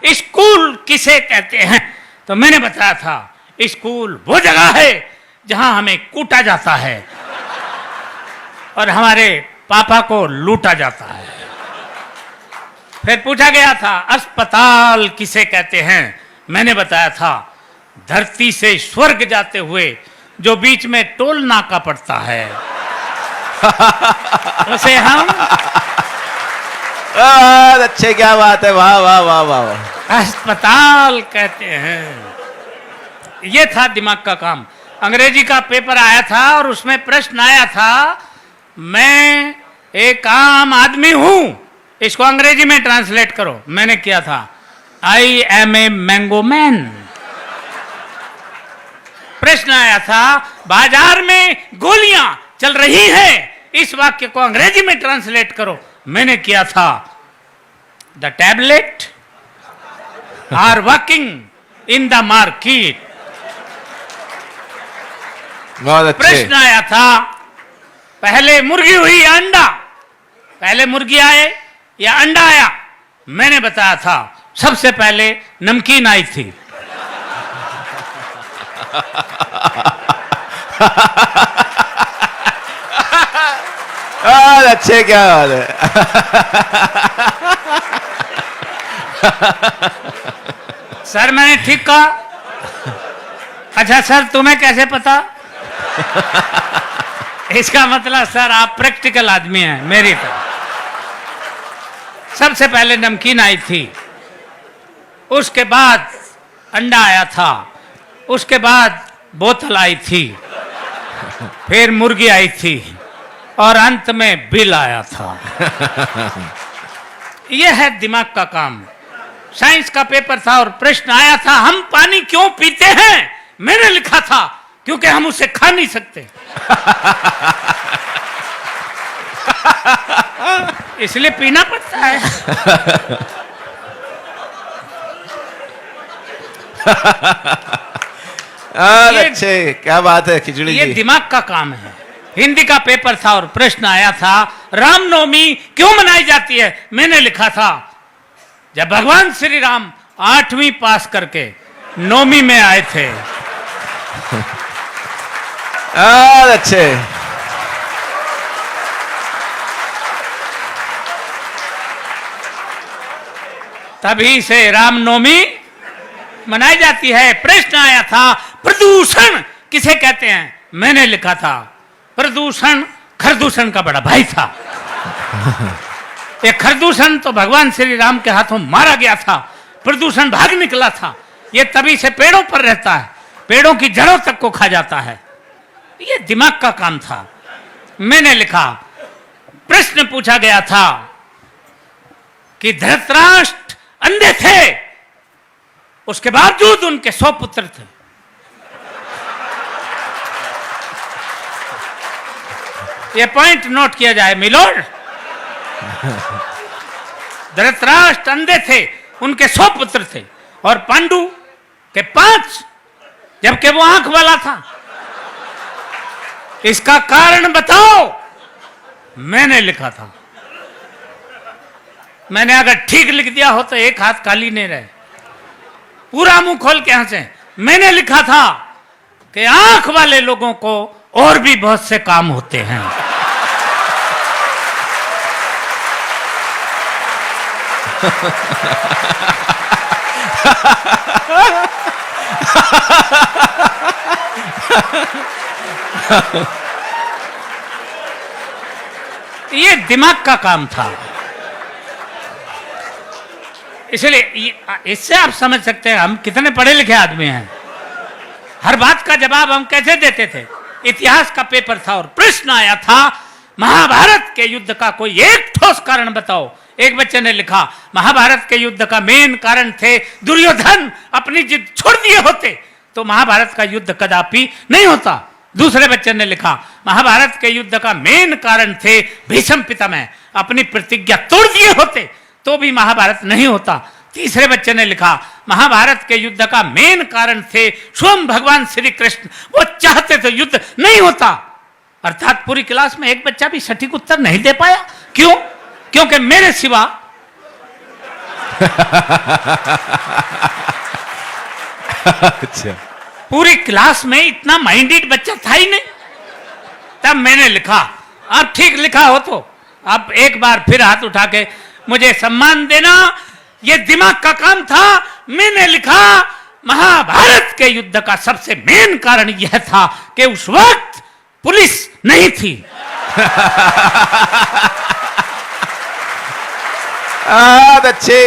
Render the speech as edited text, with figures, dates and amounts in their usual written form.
School किसे कहते हैं? तो मैंने बताया था स्कूल वो जगह है जहां हमें कूटा जाता है और हमारे पापा को लूटा जाता है। फिर पूछा गया था अस्पताल किसे कहते हैं? मैंने बताया था धरती से स्वर्ग जाते हुए जो बीच में टोल नाका पड़ता है उसे हम अच्छे, क्या बात है, वाह वाह वाह वाह, अस्पताल कहते हैं। ये था दिमाग का काम। अंग्रेजी का पेपर आया था और उसमें प्रश्न आया था मैं एक आम आदमी हूं, इसको अंग्रेजी में ट्रांसलेट करो। मैंने किया था I am a mango man. प्रश्न आया था बाजार में गोलियां चल रही हैं, इस वाक्य को अंग्रेजी में ट्रांसलेट करो। मैंने किया था the tablet are working in the market. बहुत अच्छे। प्रश्न आया था पहले मुर्गी हुई या अंडा? पहले मुर्गी आए या अंडा आया? मैंने बताया था सबसे पहले नमकीन आई थी। अच्छे, क्या बात है। सर मैंने ठीक कहा? अच्छा सर तुम्हें कैसे पता? इसका मतलब सर आप प्रैक्टिकल आदमी हैं मेरी तरह। सबसे पहले नमकीन आई थी, उसके बाद अंडा आया था, उसके बाद बोतल आई थी, फिर मुर्गी आई थी और अंत में बिल आया था। यह है दिमाग का काम। साइंस का पेपर था और प्रश्न आया था हम पानी क्यों पीते हैं? मैंने लिखा था क्योंकि हम उसे खा नहीं सकते इसलिए पीना पड़ता है। अच्छे, क्या बात है खिचड़ी ये जी। दिमाग का काम है। हिंदी का पेपर था और प्रश्न आया था रामनवमी क्यों मनाई जाती है? मैंने लिखा था जब भगवान श्री राम 8वीं पास करके 9वीं में आए थे। अच्छे, तभी से रामनवमी मनाई जाती है। प्रश्न आया था प्रदूषण किसे कहते हैं? मैंने लिखा था प्रदूषण खरदूषण का बड़ा भाई था। ये खरदूषण तो भगवान श्री राम के हाथों मारा गया था, प्रदूषण भाग निकला था। ये तभी से पेड़ों पर रहता है, पेड़ों की जड़ों तक को खा जाता है। ये दिमाग का काम था। मैंने लिखा प्रश्न पूछा गया था कि धृतराष्ट्र अंधे थे, उसके बावजूद उनके 100 पुत्र थे। ये पॉइंट नोट किया जाए मिलोड। धृतराष्ट्र अंधे थे, उनके 100 पुत्र थे और पांडु के 5, जबकि वो आंख वाला था। इसका कारण बताओ। मैंने लिखा था। मैंने अगर ठीक लिख दिया हो तो एक हाथ खाली नहीं रहे, पूरा मुंह खोल के हंसे। मैंने लिखा था कि आंख वाले लोगों को और भी बहुत से काम होते हैं। ये दिमाग का काम था। इसलिए इससे आप समझ सकते हैं हम कितने पढ़े लिखे आदमी हैं। हर बात का जवाब हम कैसे देते थे। इतिहास का पेपर था और प्रश्न आया था महाभारत के युद्ध का कोई एक ठोस कारण बताओ। एक बच्चे ने लिखा महाभारत के युद्ध का मेन कारण थे दुर्योधन अपनी जिद छोड़ दिए होते तो महाभारत का युद्ध कदापि नहीं होता। दूसरे बच्चे ने लिखा महाभारत के युद्ध का मेन कारण थे भीष्म पितामह, अपनी प्रतिज्ञा तोड़ दिए होते तो भी महाभारत नहीं होता। तीसरे बच्चे ने लिखा महाभारत के युद्ध का मेन कारण थे स्वयं भगवान श्री कृष्ण, वो चाहते तो युद्ध नहीं होता। अर्थात पूरी क्लास में एक बच्चा भी सटीक उत्तर नहीं दे पाया। क्यों? क्योंकि मेरे सिवा अच्छा पूरी क्लास में इतना माइंडेड बच्चा था ही नहीं। तब मैंने लिखा, अब ठीक लिखा हो तो अब एक बार फिर हाथ उठा के मुझे सम्मान देना, ये दिमाग का काम था। मैंने लिखा, महाभारत के युद्ध का सबसे मेन कारण यह था कि उस वक्त पुलिस नहीं थी। अच्छे